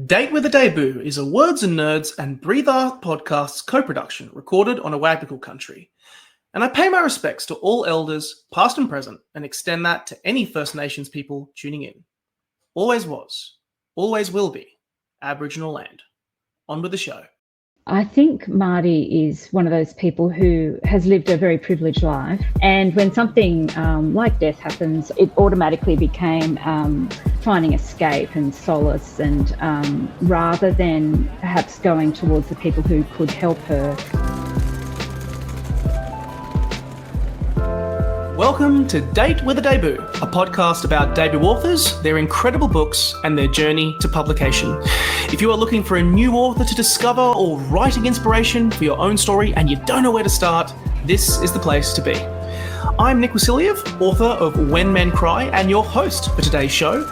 Date with a Debut is a Words and Nerds and Breathe Art Podcasts co-production recorded on a Wagnical country. And I pay my respects to all elders, past and present, and extend that to any First Nations people tuning in. Always was, always will be, Aboriginal land. On with the show. I think Marty is one of those people who has lived a very privileged life, and when something like death happens, it automatically became finding escape and solace, and rather than perhaps going towards the people who could help her. Welcome to Date with a Debut, a podcast about debut authors, their incredible books, and their journey to publication. If you are looking for a new author to discover or writing inspiration for your own story and you don't know where to start, this is the place to be. I'm Nick Wasiliev, author of When Men Cry and your host for today's show,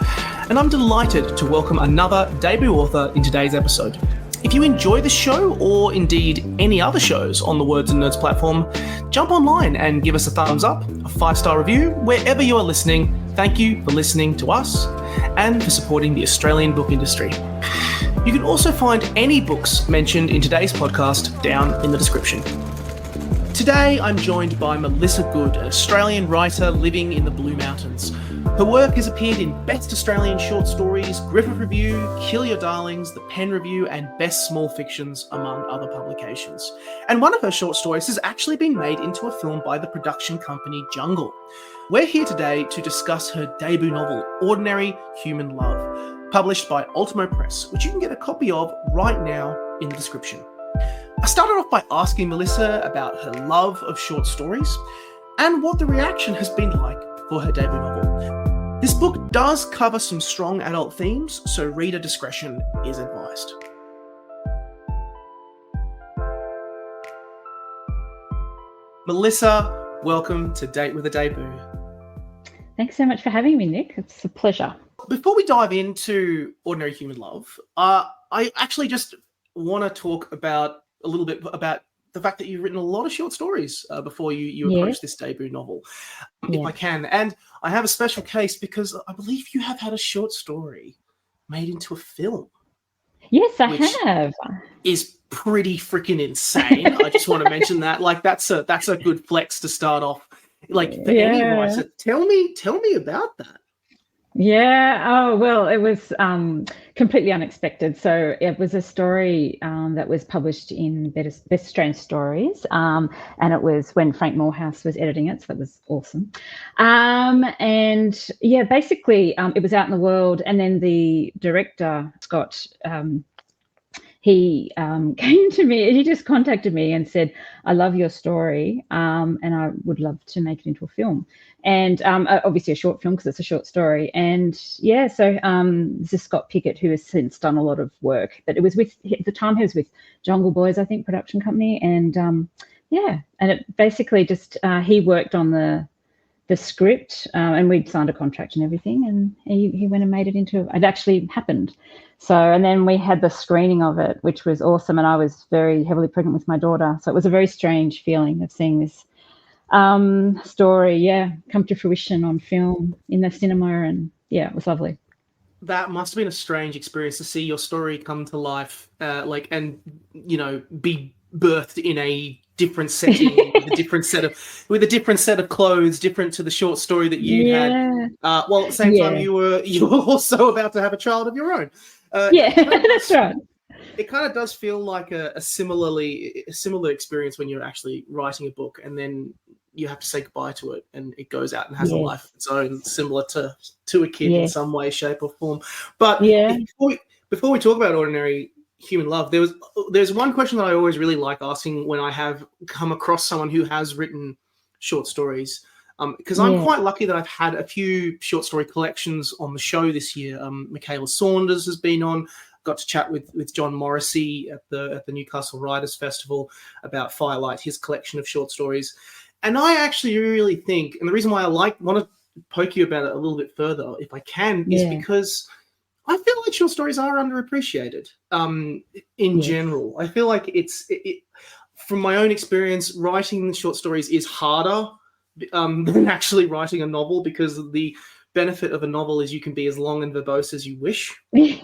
and I'm delighted to welcome another debut author in today's episode. If you enjoy the show, or indeed any other shows on the Words and Nerds platform, jump online and give us a thumbs up, a 5-star review, wherever you are listening. Thank you for listening to us and for supporting the Australian book industry. You can also find any books mentioned in today's podcast down in the description. Today, I'm joined by Melissa Goode, an Australian writer living in the Blue Mountains. Her work has appeared in Best Australian Short Stories, Griffith Review, Kill Your Darlings, The Pen Review, and Best Small Fictions, among other publications. And one of her short stories has actually been made into a film by the production company Jungle. We're here today to discuss her debut novel, Ordinary Human Love, published by Ultimo Press, which you can get a copy of right now in the description. I started off by asking Melissa about her love of short stories and what the reaction has been like for her debut novel. This book does cover some strong adult themes, so reader discretion is advised. Melissa, welcome to Date with a Debut. Thanks so much for having me, Nick. It's a pleasure. Before we dive into Ordinary Human Love, I actually just want to talk a little bit about the fact that you've written a lot of short stories before you approached this debut novel, if I can. And I have a special case because I believe you have had a short story made into a film. Yes, I have. Is pretty freaking insane. I just want to mention that. Like, that's a good flex to start off. Like, for any writer, tell me about that. Yeah. Oh, well, it was completely unexpected. So it was a story that was published in Best Australian Stories, and it was when Frank Morehouse was editing it. So that was awesome. And yeah, basically it was out in the world, and then the director, Scott, he came to me, he just contacted me and said, I love your story, and I would love to make it into a film. And obviously a short film because it's a short story. And yeah, so this is Scott Pickett, who has since done a lot of work. But it was at the time he was with Jungle Boys, I think, production company. And and it basically just, he worked on the script, and we'd signed a contract and everything. And he went and made it into, it actually happened. So, and then we had the screening of it, which was awesome. And I was very heavily pregnant with my daughter. So it was a very strange feeling of seeing this story, come to fruition on film in the cinema. And yeah, it was lovely. That must have been a strange experience to see your story come to life, and, be birthed in a different setting, with a different set of clothes, different to the short story that you had. While at the same time, you were also about to have a child of your own. That's right. It kind of does feel like a similar experience when you're actually writing a book and then you have to say goodbye to it and it goes out and has a life of its own, similar to a kid in some way, shape or form. But before we talk about Ordinary Human Love, there's one question that I always really like asking when I have come across someone who has written short stories, because I'm quite lucky that I've had a few short story collections on the show this year. Michaela Saunders has been on. Got to chat with John Morrissey at the Newcastle Writers Festival about Firelight, his collection of short stories. And I actually really think, and the reason why I want to poke you about it a little bit further, if I can, is because I feel like short stories are underappreciated in general. I feel like from my own experience, writing short stories is harder than actually writing a novel because of the benefit of a novel is you can be as long and verbose as you wish,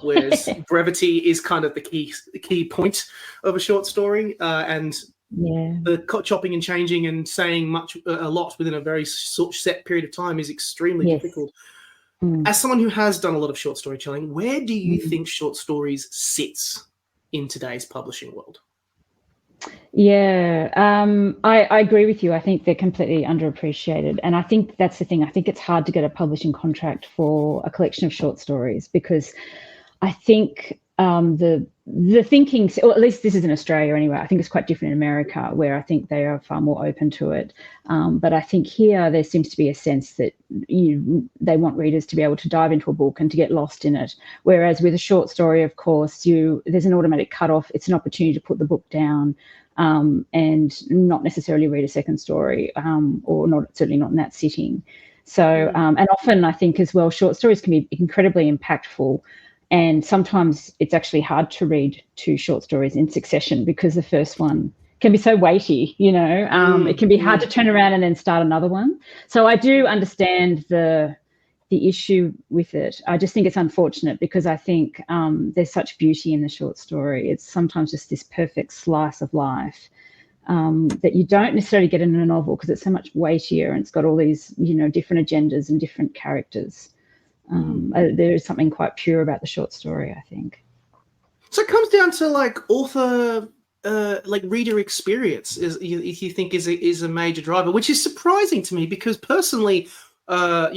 whereas brevity is kind of the key point of a short story. And the chopping and changing and saying a lot within a very set period of time is extremely difficult. As someone who has done a lot of short storytelling, where do you think short stories sits in today's publishing world? Yeah, I agree with you. I think they're completely underappreciated. And I think that's the thing. I think it's hard to get a publishing contract for a collection of short stories because I think the thinking, or at least this is in Australia anyway, I think it's quite different in America where I think they are far more open to it. But I think here there seems to be a sense that they want readers to be able to dive into a book and to get lost in it. Whereas with a short story, of course, there's an automatic cutoff. It's an opportunity to put the book down and not necessarily read a second story or certainly not in that sitting. So, and often I think as well, short stories can be incredibly impactful. And sometimes it's actually hard to read two short stories in succession because the first one can be so weighty, it can be hard to turn around and then start another one. So I do understand the issue with it. I just think it's unfortunate because I think there's such beauty in the short story. It's sometimes just this perfect slice of life that you don't necessarily get in a novel because it's so much weightier and it's got all these, different agendas and different characters. There is something quite pure about the short story, I think. So it comes down to author, reader experience. You think is a major driver, which is surprising to me because personally, I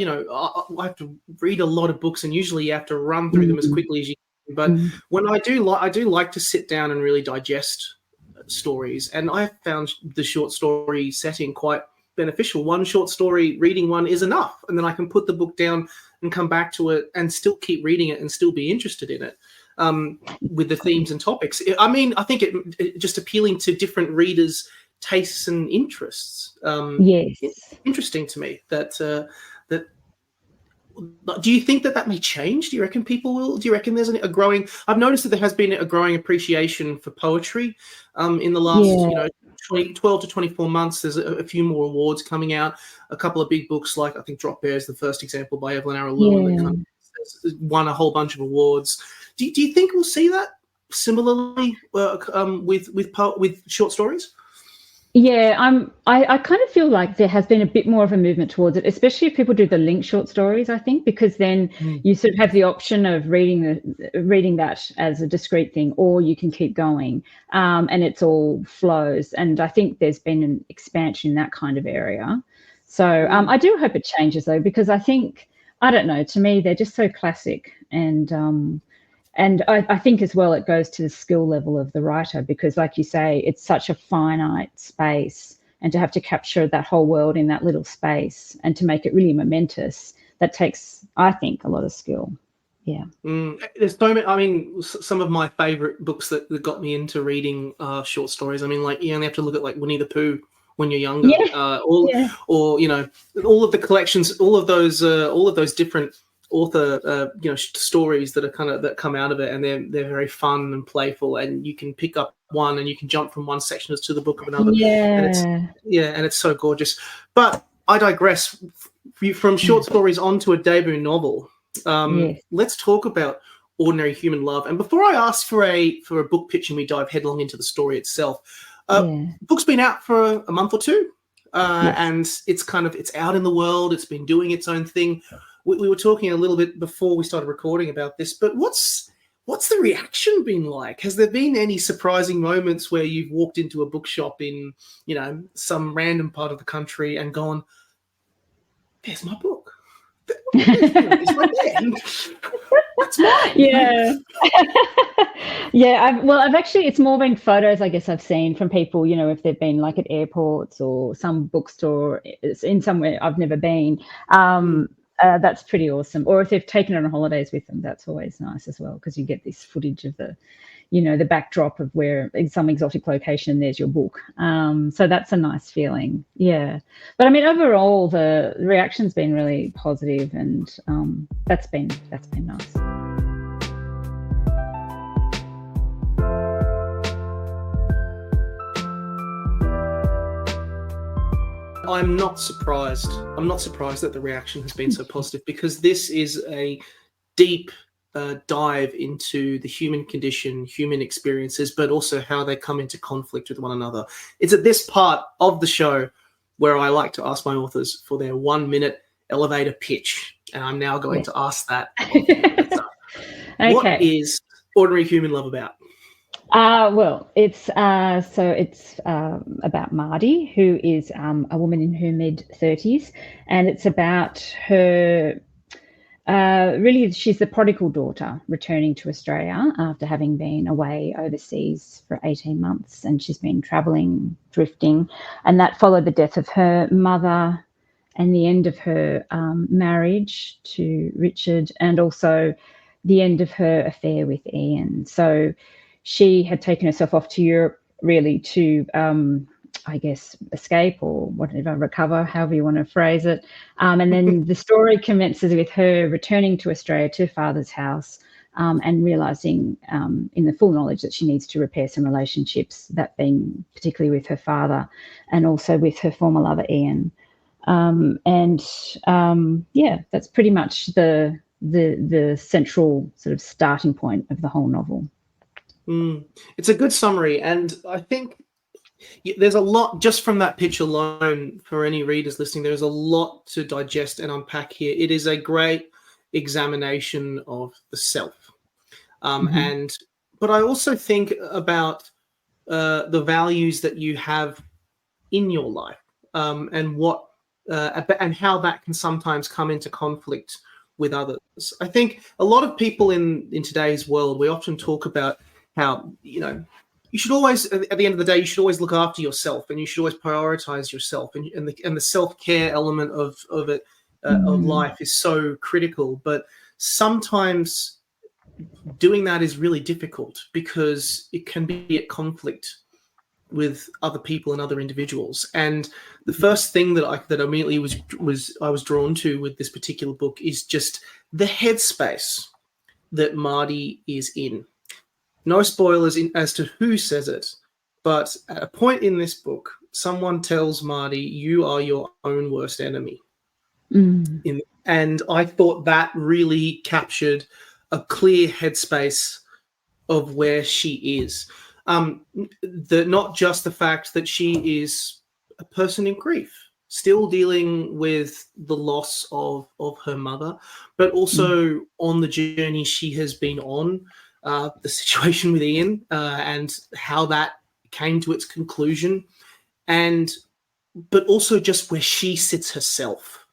have to read a lot of books, and usually you have to run through them as quickly as you can. But when I do like to sit down and really digest stories, and I found the short story setting quite beneficial. One short story, reading one is enough, and then I can put the book down and come back to it and still keep reading it and still be interested in it with the themes and topics. I think it just appealing to different readers' tastes and interests. Yes. It's interesting to me that do you think that may change? Do you reckon people will? Do you reckon there's a growing? I've noticed that there has been a growing appreciation for poetry in the last 12 to 24 months. There's a few more awards coming out. A couple of big books, like I think Drop Bear is the first example by Evelyn Araluen, that kind of won a whole bunch of awards. Do you think we'll see that similarly with short stories? Yeah, I kind of feel like there has been a bit more of a movement towards it, especially if people do the linked short stories, I think, because then you sort of have the option of reading that as a discrete thing, or you can keep going, and it's all flows. And I think there's been an expansion in that kind of area. So I do hope it changes, though, because I think, I don't know, to me, they're just so classic. And I think as well it goes to the skill level of the writer because, like you say, it's such a finite space, and to have to capture that whole world in that little space and to make it really momentous, that takes, I think, a lot of skill. Yeah. There's so many. Some of my favourite books that got me into reading short stories. You only have to look at Winnie the Pooh when you're younger, or all of the collections, all of those different author stories that come out of it, and they're very fun and playful, and you can pick up one and you can jump from one section to the book of another, and it's so gorgeous. But I digress. From short stories onto a debut novel, let's talk about Ordinary Human Love. And before I ask for a book pitch and we dive headlong into the story itself, book's been out for a month or two, and it's out in the world. It's been doing its own thing. We were talking a little bit before we started recording about this, but what's the reaction been like? Has there been any surprising moments where you've walked into a bookshop in, some random part of the country and gone, "There's my book. It's right there. That's mine." Yeah. I've actually, it's more been photos, I guess, I've seen from people, if they've been at airports or some bookstore in somewhere I've never been. That's pretty awesome. Or if they've taken it on holidays with them, that's always nice as well, because you get this footage of the backdrop of where in some exotic location there's your book. So that's a nice feeling. Yeah. But overall the reaction's been really positive, and that's been nice. I'm not surprised. I'm not surprised that the reaction has been so positive, because this is a deep dive into the human condition, human experiences, but also how they come into conflict with one another. It's at this part of the show where I like to ask my authors for their 1-minute elevator pitch, and I'm now going to ask that of you. Okay. What is Ordinary Human Love about? Well, it's about Marty, who is a woman in her mid-30s, and it's about her. Really, she's the prodigal daughter returning to Australia after having been away overseas for 18 months, and she's been travelling, drifting, and that followed the death of her mother and the end of her marriage to Richard, and also the end of her affair with Ian. So she had taken herself off to Europe really to, I guess, escape or whatever, recover, however you want to phrase it. And then the story commences with her returning to Australia, to her father's house, and realising in the full knowledge that she needs to repair some relationships, that being particularly with her father and also with her former lover, Ian. That's pretty much the central sort of starting point of the whole novel. It's a good summary, and I think there's a lot just from that pitch alone for any readers listening. There's a lot to digest and unpack here. It is a great examination of the self, but I also think about the values that you have in your life, and what and how that can sometimes come into conflict with others. I think a lot of people in today's world, we often talk about how, you should always, at the end of the day, you should always look after yourself, and you should always prioritize yourself, and the self-care element of it, of life, is so critical. But sometimes doing that is really difficult because it can be at conflict with other people and other individuals. And the first thing that immediately I was drawn to with this particular book is just the headspace that Marty is in. No spoilers as to who says it, but at a point in this book, someone tells Marty, "You are your own worst enemy." And I thought that really captured a clear headspace of where she is. Not just the fact that she is a person in grief, still dealing with the loss of her mother, but also on the journey she has been on, the situation with Ian, and how that came to its conclusion, but also just where she sits herself.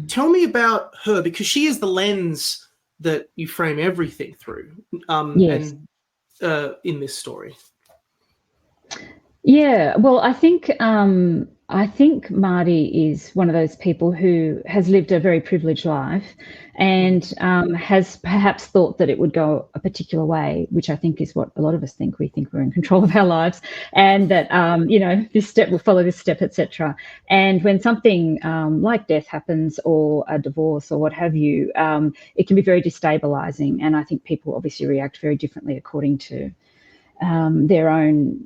Tell me about her, because she is the lens that you frame everything through. And in this story. Yeah, well, I think Marty is one of those people who has lived a very privileged life, and has perhaps thought that it would go a particular way, which I think is what a lot of us think. We think we're in control of our lives, and that this step will follow this step, etc. And when something like death happens, or a divorce, or what have you, it can be very destabilizing. And I think people obviously react very differently according to their own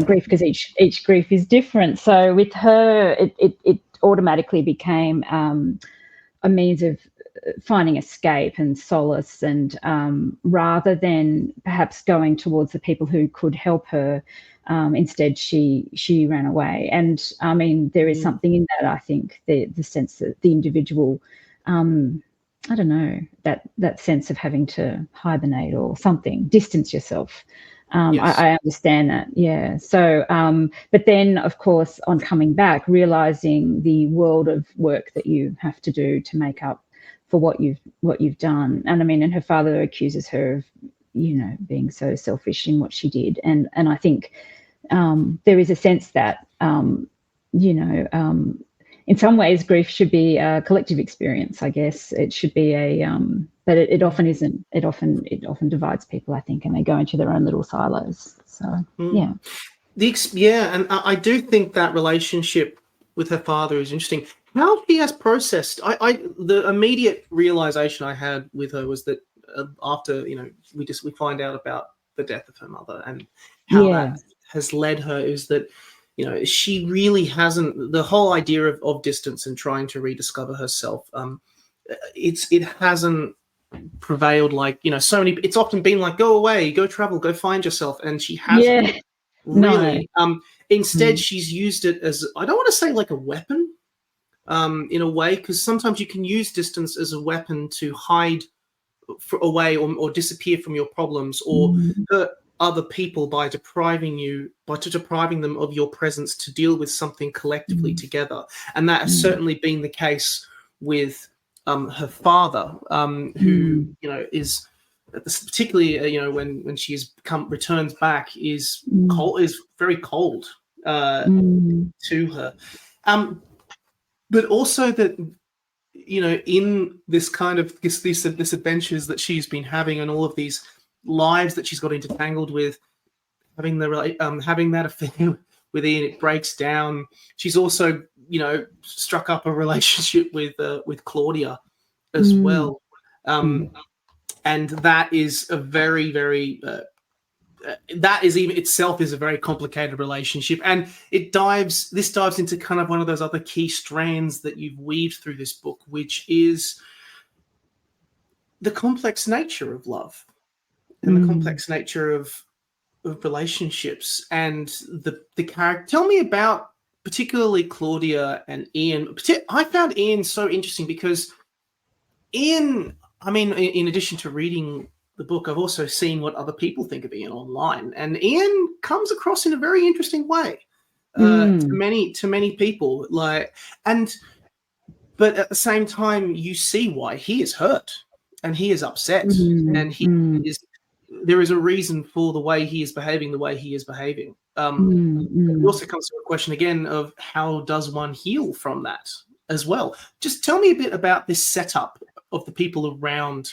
grief, because each grief is different. So with her, it automatically became a means of finding escape and solace, and rather than perhaps going towards the people who could help her, instead she ran away. And I mean, there is something in that. I think the sense that the individual, I don't know, that sense of having to hibernate or something, distance yourself. Yes. I understand that, yeah. So, but then, of course, on coming back, realising the world of work that you have to do to make up for what you've done. And I mean, and her father accuses her of, being so selfish in what she did. And I think there is a sense that, in some ways, grief should be a collective experience. I guess it should be but it often isn't. It often divides people, I think, and they go into their own little silos. So yeah. And I do think that relationship with her father is interesting. How he has processed. The immediate realization I had with her was that after we find out about the death of her mother and how that has led her, is that she really hasn't, the whole idea of distance and trying to rediscover herself, it hasn't prevailed like, so many, it's often been like, go away, go travel, go find yourself. And she hasn't really. Instead, she's used it as, I don't want to say like a weapon, in a way, because sometimes you can use distance as a weapon to hide away or disappear from your problems, or hurt other people by depriving them of your presence to deal with something collectively together. And that has certainly been the case with her father, who is particularly when she returns back, is very cold to her, but also that in this kind of this adventures that she's been having, and all of these lives that she's got intertangled with, having that affair with Ian, it breaks down. She's also struck up a relationship with Claudia as well, and that is a very, very that is even itself is a very complicated relationship, and this dives into kind of one of those other key strands that you've weaved through this book, which is the complex nature of love and the complex nature of relationships, and the character. Tell me about particularly Claudia and Ian. I found Ian so interesting because Ian, I mean, in addition to reading the book, I've also seen what other people think of Ian online, and Ian comes across in a very interesting way to many people. But at the same time, you see why he is hurt and he is upset, and there is a reason for the way he is behaving the way he is behaving. It also comes to a question again of how does one heal from that as well. Just tell me a bit about this setup of the people around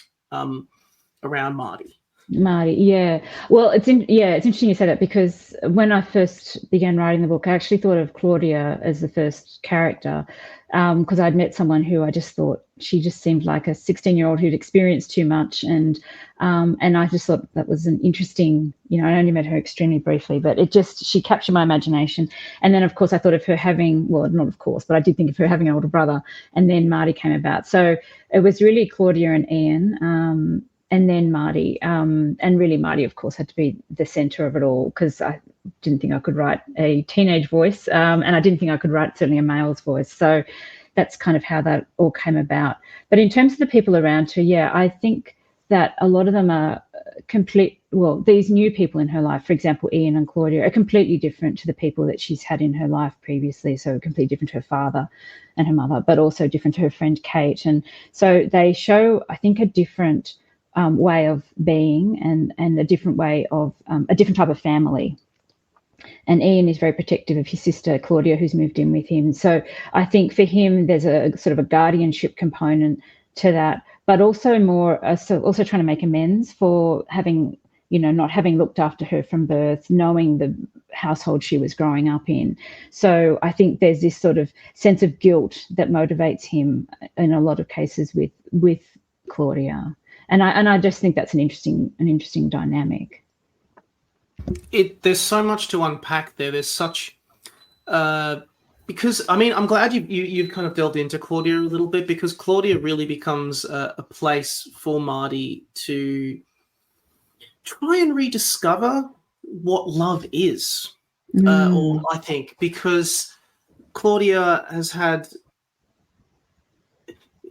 Marty. Yeah. Well, it's interesting you say that, because when I first began writing the book, I actually thought of Claudia as the first character, because I'd met someone who I just thought she just seemed like a 16-year-old who'd experienced too much, and I just thought that was an interesting. I only met her extremely briefly, but she captured my imagination. And then, of course, I thought of her having, well, not of course, but I did think of her having an older brother, and then Marty came about. So it was really Claudia and Ian. And then Marty, and really Marty, of course, had to be the center of it all, because I didn't think I could write a teenage voice, and I didn't think I could write certainly a male's voice. So that's kind of how that all came about. But in terms of the people around her, I think that a lot of them are these new people in her life, for example, Ian and Claudia, are completely different to the people that she's had in her life previously. So completely different to her father and her mother, but also different to her friend Kate. And so they show, I think, a different way of being, and a different way of a different type of family. And Ian is very protective of his sister Claudia, who's moved in with him. So I think for him there's a sort of a guardianship component to that, but also also trying to make amends for having, not having looked after her from birth, knowing the household she was growing up in. So I think there's this sort of sense of guilt that motivates him in a lot of cases with Claudia. And I just think that's an interesting dynamic. There's so much to unpack there. There's such because I'm glad you've kind of delved into Claudia a little bit, because Claudia really becomes a place for Marty to try and rediscover what love is. Or I think because Claudia has had.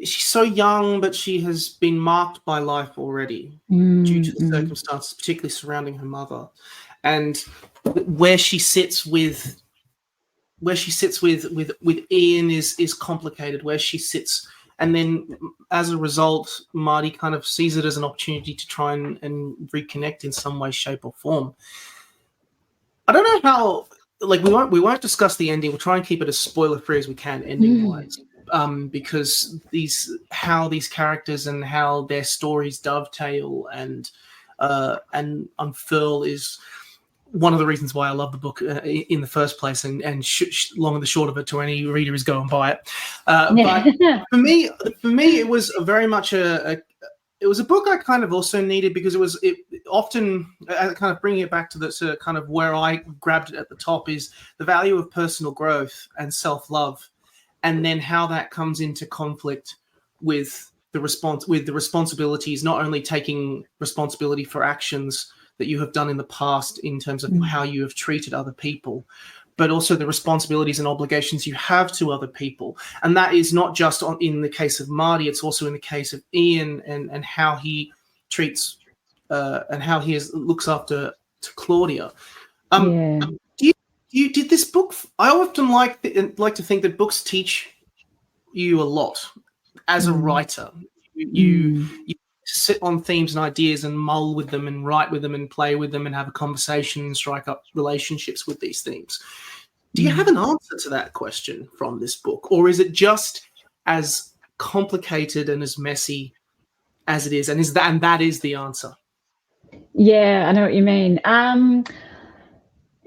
She's so young, but she has been marked by life already due to the circumstances, particularly surrounding her mother, and where she sits with Ian is complicated. Where she sits, and then as a result, Marty kind of sees it as an opportunity to try and reconnect in some way, shape, or form. I don't know how. We won't discuss the ending. We'll try and keep it as spoiler free as we can, ending wise. Because these characters and how their stories dovetail and unfurl is one of the reasons why I love the book in the first place, and long and the short of it to any reader is go and buy it. But for me, it was very much it was a book I kind of also needed, because it often kind of bringing it back to the kind of where I grabbed it at the top is the value of personal growth and self-love, and then how that comes into conflict with the responsibilities, not only taking responsibility for actions that you have done in the past in terms of how you have treated other people, but also the responsibilities and obligations you have to other people. And that is not just in the case of Marty, it's also in the case of Ian and how he treats and how he looks after to Claudia. Did this book? I often like to think that books teach you a lot as a writer. You sit on themes and ideas and mull with them and write with them and play with them and have a conversation and strike up relationships with these themes. Do you have an answer to that question from this book, or is it just as complicated and as messy as it is, and that is the answer? Yeah, I know what you mean.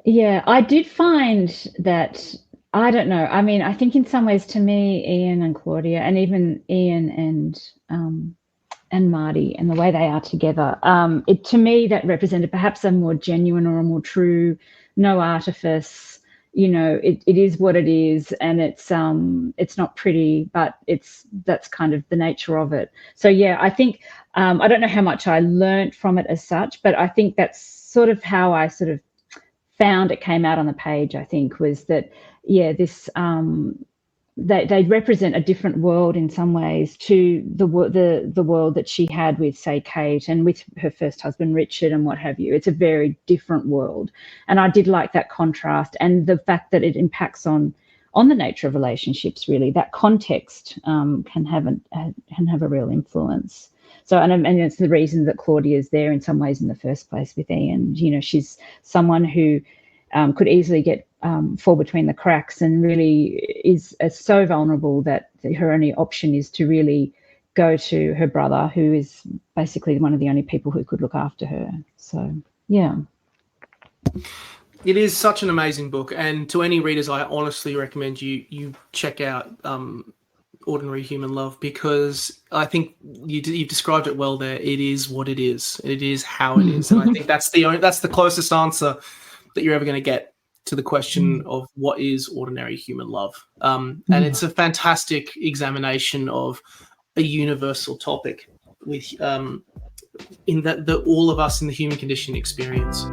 Yeah, I did find that, I don't know. I mean, I think in some ways, to me, Ian and Claudia, and even Ian and Marty, and the way they are together, to me that represented perhaps a more genuine or a more true, no artifice. It is what it is, and it's not pretty, but that's kind of the nature of it. So yeah, I think I don't know how much I learnt from it as such, but I think that's sort of how I sort of found it came out on the page. I think was that this they represent a different world in some ways to the world that she had with, say, Kate and with her first husband Richard and what have you. It's a very different world, and I did like that contrast and the fact that it impacts on the nature of relationships. Really, that context can have a real influence. So, and it's the reason that Claudia is there in some ways in the first place with Ian. She's someone who could easily fall between the cracks and really is so vulnerable that her only option is to really go to her brother, who is basically one of the only people who could look after her. So, yeah. It is such an amazing book, and to any readers, I honestly recommend you check out Ordinary Human Love, because I think you've described it well there. It is what it is. It is how it is, and I think that's the closest answer that you're ever going to get to the question of what is ordinary human love. And it's a fantastic examination of a universal topic with in that all of us in the human condition experience.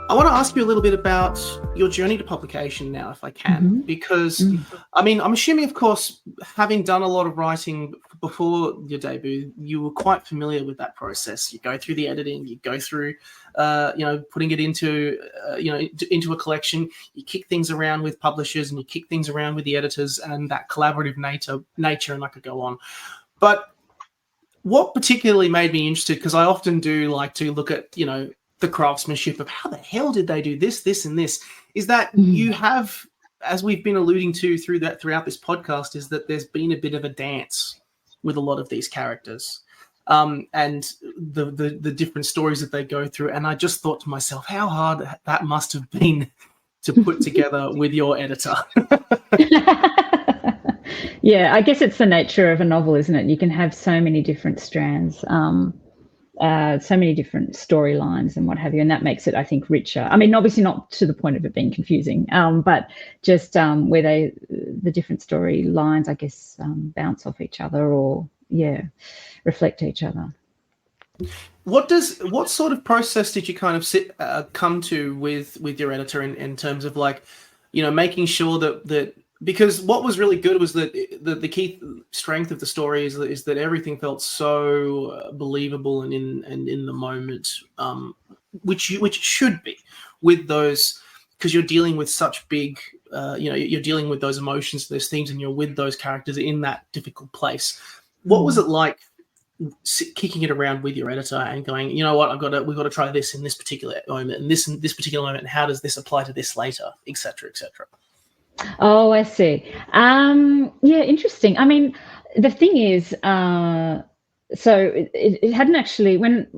I want to ask you a little bit about your journey to publication now, if I can, because, I mean, I'm assuming, of course, having done a lot of writing before your debut, you were quite familiar with that process. You go through the editing, you go through, putting it into a collection, you kick things around with publishers and you kick things around with the editors and that collaborative nature, and I could go on. But what particularly made me interested, because I often do like to look at, the craftsmanship of how the hell did they do this, and this, is that you have, as we've been alluding to throughout this podcast, is that there's been a bit of a dance with a lot of these characters and the different stories that they go through. And I just thought to myself, how hard that must have been to put together with your editor. Yeah, I guess it's the nature of a novel, isn't it? You can have so many different strands. So many different storylines and what have you, and that makes it, I think, richer. I mean, obviously not to the point of it being confusing, but just where the different storylines, I guess, bounce off each other or reflect each other. What sort of process did you kind of come to with your editor in terms of, like, making sure that because what was really good was that the key strength of the story is that everything felt so believable and in the moment, which it should be with those, because you're dealing with such big, you're dealing with those emotions, those themes, and you're with those characters in that difficult place. What was it like kicking it around with your editor and going, you know what, we've got to try this in this particular moment, and this in this particular moment, and how does this apply to this later, etc., etc.? Oh, I see. Yeah, interesting. I mean, the thing is, so it hadn't actually, when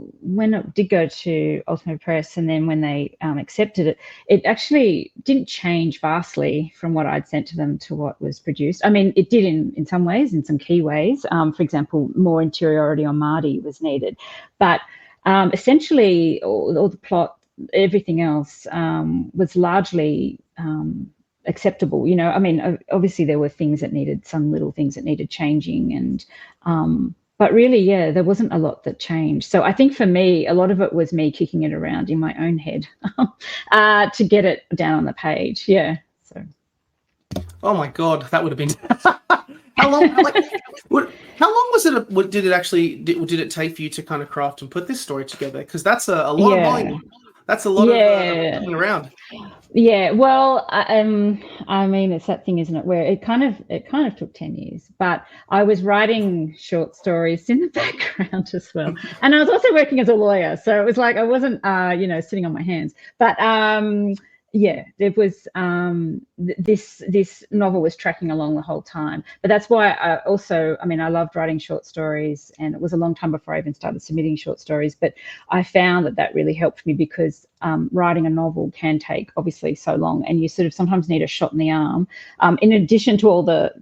it did go to Ultimo Press, and then when they accepted it, it actually didn't change vastly from what I'd sent to them to what was produced. I mean, it did in some ways, in some key ways. For example, more interiority on Marty was needed, but essentially all the plot, everything else was largely acceptable. I mean, obviously there were some little things that needed changing, and but really, yeah, there wasn't a lot that changed. So I think for me, a lot of it was me kicking it around in my own head to get it down on the page. Yeah. So. Oh my God, that would have been. How long? How long was it? Did it take for you to kind of craft and put this story together? Because that's a lot of volume. That's a lot of kicking around. Yeah, well, I mean, it's that thing, isn't it, where it kind of took 10 years, but I was writing short stories in the background as well, and I was also working as a lawyer, so it was like I wasn't, sitting on my hands. But yeah, it was this novel was tracking along the whole time. But that's why I loved writing short stories, and it was a long time before I even started submitting short stories. But I found that really helped me, because writing a novel can take obviously so long, and you sort of sometimes need a shot in the arm, in addition to all the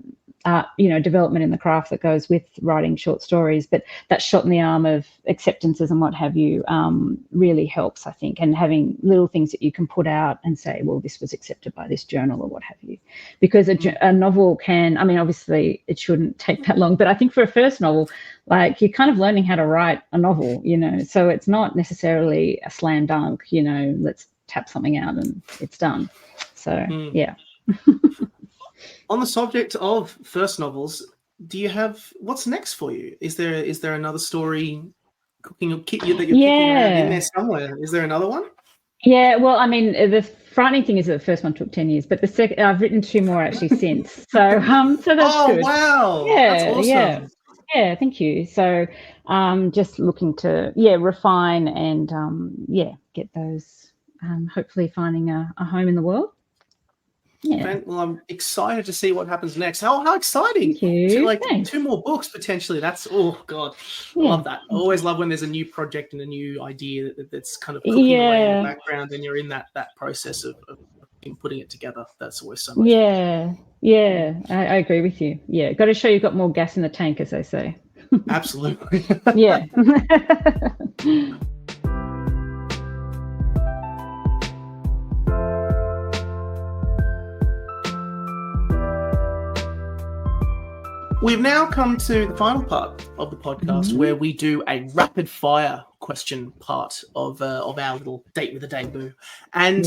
development in the craft that goes with writing short stories. But that shot in the arm of acceptances and what have you really helps, I think, and having little things that you can put out and say, well, this was accepted by this journal or what have you. Because a novel can, I mean, obviously it shouldn't take that long, but I think for a first novel, like, you're kind of learning how to write a novel, so it's not necessarily a slam dunk, let's tap something out and it's done. So, yeah. On the subject of first novels, what's next for you? Is there another story that you're kicking around in there somewhere? Is there another one? Yeah, well, I mean, the frightening thing is that the first one took 10 years, but the second, I've written 2 more actually since. So that's good. Oh, wow. Yeah, that's awesome. Yeah, thank you. So just looking to, refine and, get those, hopefully finding a home in the world. Yeah. Well, I'm excited to see what happens next. How exciting! Thank you. Thanks. 2 more books potentially. That's I love that. I always love when there's a new project and a new idea that's kind of cooking away in the background, and you're in that process of putting it together. That's always so much fun. Yeah, I agree with you. Yeah, got to show you've got more gas in the tank, as they say. Absolutely. Yeah. We've now come to the final part of the podcast, where we do a rapid fire question part of our little date with the debut. And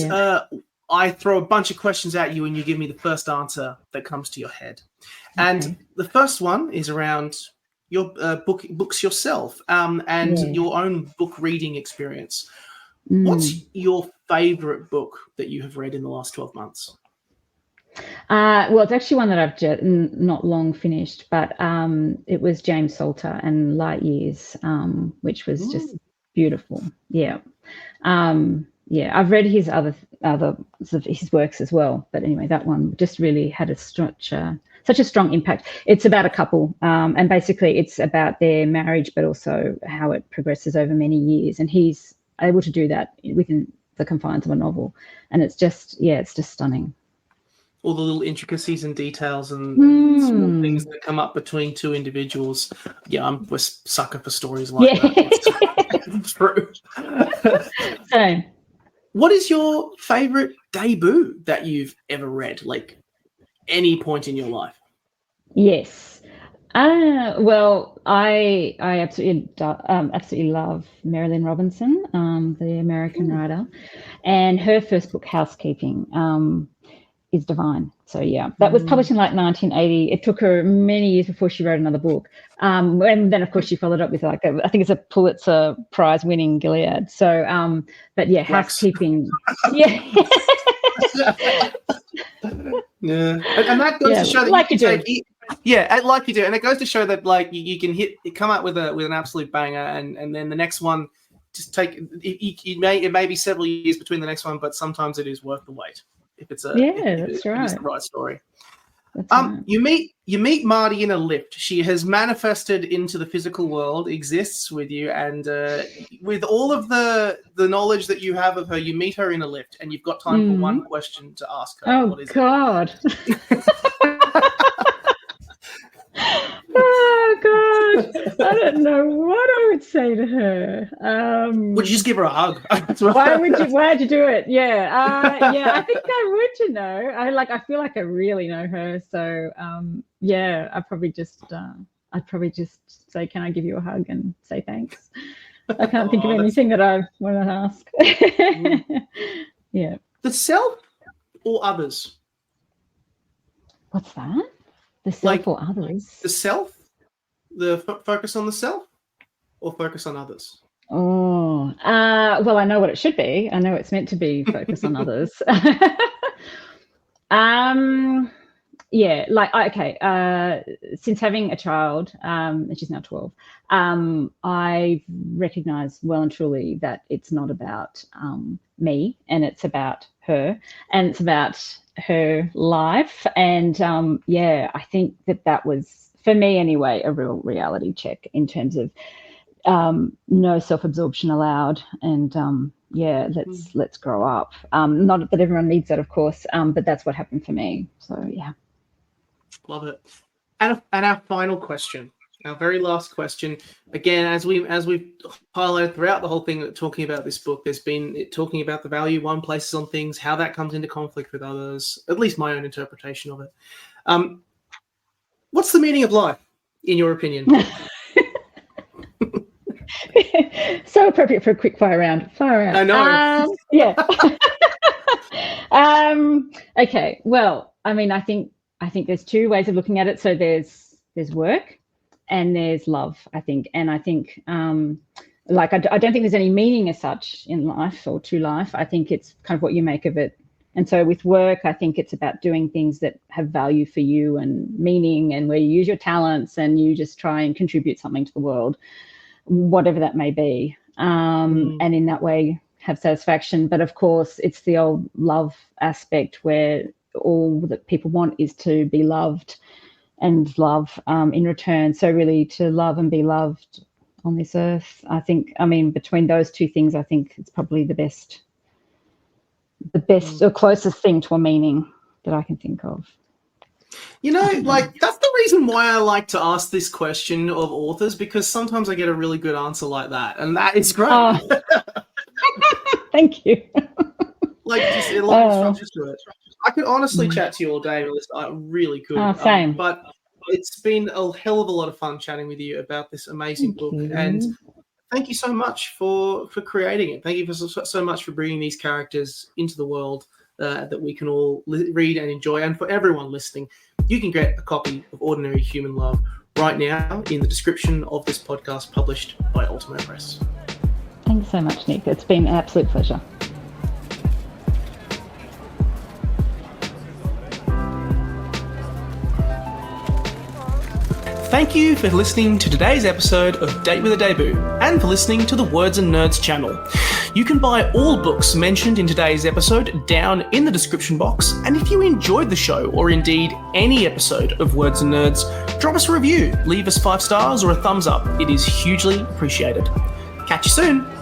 I throw a bunch of questions at you, and you give me the first answer that comes to your head. Okay. And the first one is around your books yourself, and your own book reading experience. What's your favorite book that you have read in the last 12 months? Well, it's actually one that I've not long finished, but it was James Salter and Light Years, which was just beautiful. Yeah. I've read his other his works as well, but anyway, that one just really had such a strong impact. It's about a couple, and basically it's about their marriage, but also how it progresses over many years, and he's able to do that within the confines of a novel, and it's just stunning. All the little intricacies and details and small things that come up between 2 individuals. Yeah, I'm a sucker for stories like that. It's true. So, what is your favorite debut that you've ever read, like any point in your life? Yes. Well, I absolutely love Marilyn Robinson, the American writer, and her first book, Housekeeping, is divine. So that was published in like 1980. It took her many years before she wrote another book, and then of course she followed up with I think it's a Pulitzer Prize winning Gilead. So but Housekeeping. Yeah, and that goes to show that like you do. Like you do, and it goes to show that like you can come out with an absolute banger, and then the next one just it may be several years between the next one, but sometimes it is worth the wait. If it's that's right. It's the right story. That's right. You meet Marty in a lift. She has manifested into the physical world, exists with you, and with all of the knowledge that you have of her, you meet her in a lift, and you've got time for one question to ask her. Oh, what is God. Oh, God. I don't know what I would say to her. Would you just give her a hug? Why'd you do it? Yeah. Yeah, I think I would, you know. I feel like I really know her. So, yeah, I'd probably just say, can I give you a hug and say thanks? I can't think of anything that I want to ask. Yeah. The self or others? What's that? The self or others? The self? The focus on the self or focus on others? Oh, well, I know what it should be. I know it's meant to be focus on others. Yeah, since having a child, and she's now 12, I recognise well and truly that it's not about me, and it's about her, and it's about her life. And I think that was, for me anyway, a real reality check in terms of no self-absorption allowed, and let's grow up. Not that everyone needs that, of course, but that's what happened for me. So yeah, love it. And our final question, our very last question. Again, as we've highlighted throughout the whole thing, talking about this book, there's been talking about the value one places on things, how that comes into conflict with others. At least my own interpretation of it. What's the meaning of life, in your opinion? So appropriate for a quick fire round. I know. Yeah. Okay. Well, I mean, I think there's two ways of looking at it. So there's work and there's love, I think. And I think I don't think there's any meaning as such in life or to life. I think it's kind of what you make of it. And so with work, I think it's about doing things that have value for you and meaning, and where you use your talents and you just try and contribute something to the world, whatever that may be. And in that way have satisfaction. But of course, it's the old love aspect where all that people want is to be loved and love in return. So really to love and be loved on this earth, I think, between those two things, I think it's probably the best or closest thing to a meaning that I can think of. You know, that's the reason why I like to ask this question of authors, because sometimes I get a really good answer like that, and that is great. Thank you. Just a lot of structure to it. I could honestly chat to you all day, Melissa. I really could. Same. But it's been a hell of a lot of fun chatting with you about this amazing book, and thank you so much for creating it. Thank you so much for bringing these characters into the world that we can all read and enjoy. And for everyone listening, you can get a copy of Ordinary Human Love right now in the description of this podcast, published by Ultimo Press. Thanks so much, Nick. It's been an absolute pleasure. Thank you for listening to today's episode of Date with a Debut, and for listening to the Words and Nerds channel. You can buy all books mentioned in today's episode down in the description box, and if you enjoyed the show, or indeed any episode of Words and Nerds, drop us a review, leave us 5 stars or a thumbs up. It is hugely appreciated. Catch you soon.